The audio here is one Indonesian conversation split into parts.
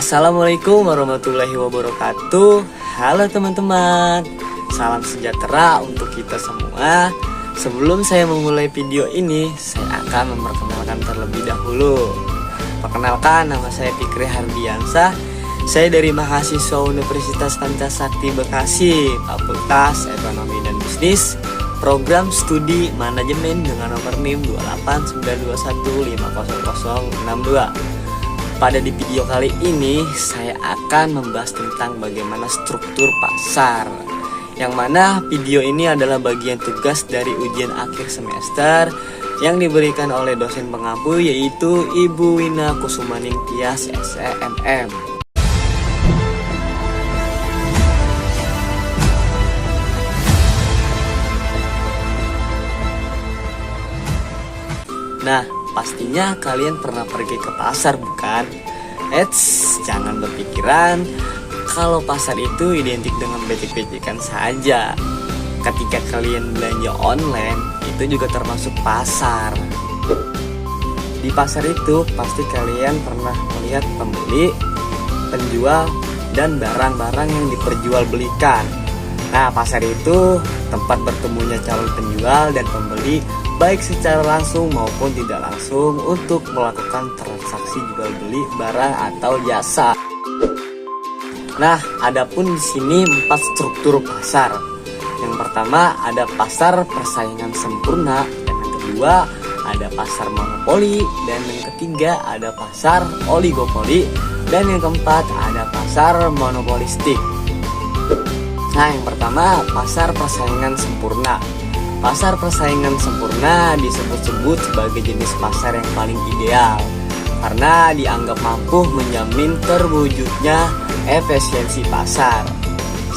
Assalamualaikum warahmatullahi wabarakatuh. Halo teman-teman, salam sejahtera untuk kita semua. Sebelum saya memulai video ini, saya akan memperkenalkan terlebih dahulu. Perkenalkan, nama saya Fikri Hardiansah. Saya dari mahasiswa Universitas Pancasakti Bekasi, Fakultas Ekonomi dan Bisnis, Program Studi Manajemen dengan nomor NIM 28921500062. Pada di video kali ini saya akan membahas tentang bagaimana struktur pasar, yang mana video ini adalah bagian tugas dari ujian akhir semester yang diberikan oleh dosen pengampu, yaitu Ibu Wina Kusumaning Tias SEMM. Nah, pastinya kalian pernah pergi ke pasar, bukan? Jangan berpikiran kalau pasar itu identik dengan becek-becekan saja. Ketika kalian belanja online, itu juga termasuk pasar. Di pasar itu pasti kalian pernah melihat pembeli, penjual, dan barang-barang yang diperjualbelikan. Nah, pasar itu tempat bertemunya calon penjual dan pembeli, baik secara langsung maupun tidak langsung, untuk melakukan transaksi jual beli barang atau jasa. Nah, adapun di sini 4 struktur pasar. Yang pertama ada pasar persaingan sempurna, dan yang kedua ada pasar monopoli, dan yang ketiga ada pasar oligopoli, dan yang keempat ada pasar monopolistik. Nah, yang pertama pasar persaingan sempurna. Pasar persaingan sempurna disebut-sebut sebagai jenis pasar yang paling ideal karena dianggap mampu menjamin terwujudnya efisiensi pasar.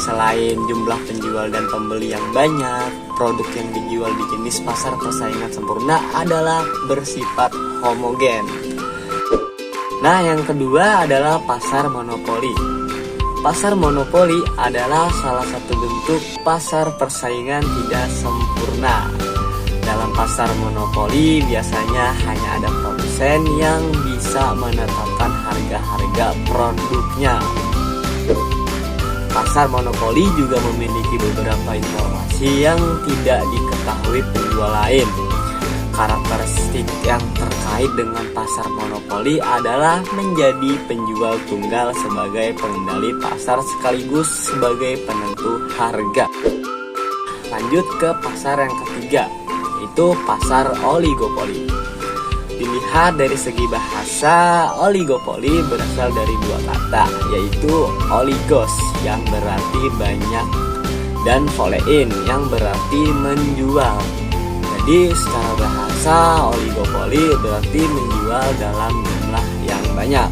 Selain jumlah penjual dan pembeli yang banyak, produk yang dijual di jenis pasar persaingan sempurna adalah bersifat homogen. Nah, yang kedua adalah pasar monopoli. Pasar monopoli adalah salah satu bentuk pasar persaingan tidak sempurna. Dalam pasar monopoli biasanya hanya ada produsen yang bisa menetapkan harga-harga produknya. Pasar monopoli juga memiliki beberapa informasi yang tidak diketahui penjual lain. Karakteristik yang terkait dengan pasar monopoli adalah menjadi penjual tunggal sebagai pengendali pasar sekaligus sebagai penentu harga. Lanjut ke pasar yang ketiga, yaitu pasar oligopoli. Dilihat dari segi bahasa, oligopoli berasal dari 2 kata, yaitu oligos yang berarti banyak dan polein yang berarti menjual. Jadi secara bahasa, oligopoli berarti menjual dalam jumlah yang banyak.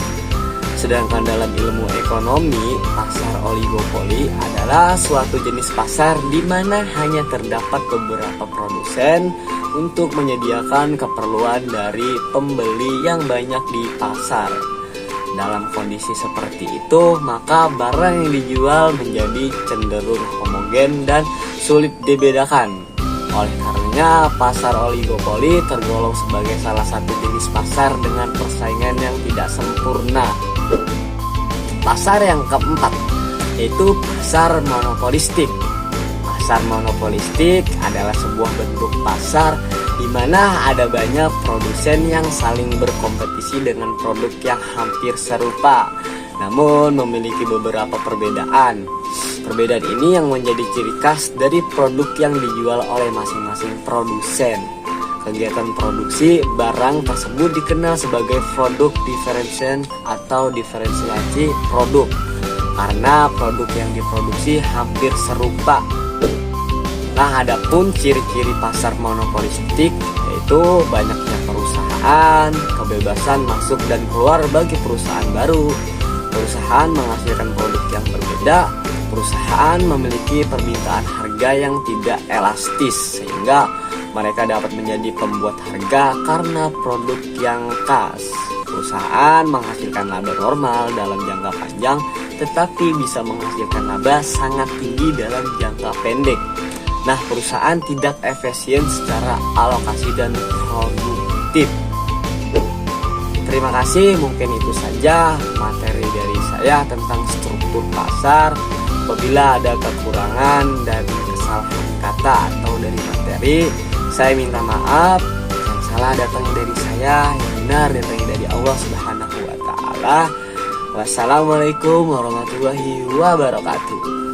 Sedangkan dalam ilmu ekonomi, pasar oligopoli adalah suatu jenis pasar di mana hanya terdapat beberapa produsen untuk menyediakan keperluan dari pembeli yang banyak di pasar. Dalam kondisi seperti itu, maka barang yang dijual menjadi cenderung homogen dan sulit dibedakan. Oleh karenanya, pasar oligopoli tergolong sebagai salah satu jenis pasar dengan persaingan yang tidak sempurna. Pasar yang keempat, yaitu pasar monopolistik. Pasar monopolistik adalah sebuah bentuk pasar di mana ada banyak produsen yang saling berkompetisi dengan produk yang hampir serupa, namun memiliki beberapa perbedaan. Perbedaan ini yang menjadi ciri khas dari produk yang dijual oleh masing-masing produsen. Kegiatan produksi barang tersebut dikenal sebagai produk differentiation atau diferensiasi produk karena produk yang diproduksi hampir serupa. Nah, adapun ciri-ciri pasar monopolistik yaitu banyaknya perusahaan, kebebasan masuk dan keluar bagi perusahaan baru, perusahaan menghasilkan produk yang berbeda, perusahaan memiliki permintaan harga yang tidak elastis sehingga mereka dapat menjadi pembuat harga karena produk yang khas. Perusahaan menghasilkan laba normal dalam jangka panjang tetapi bisa menghasilkan laba sangat tinggi dalam jangka pendek. Nah, perusahaan tidak efisien secara alokasi dan produktif. Terima kasih, mungkin itu saja materi dari saya. saya tentang struktur pasar. Apabila ada kekurangan dari kesalahan kata atau dari materi, saya minta maaf. Yang salah datangnya dari saya, yang benar datangnya dari Allah Subhanahu wa taala. Wassalamualaikum warahmatullahi wabarakatuh.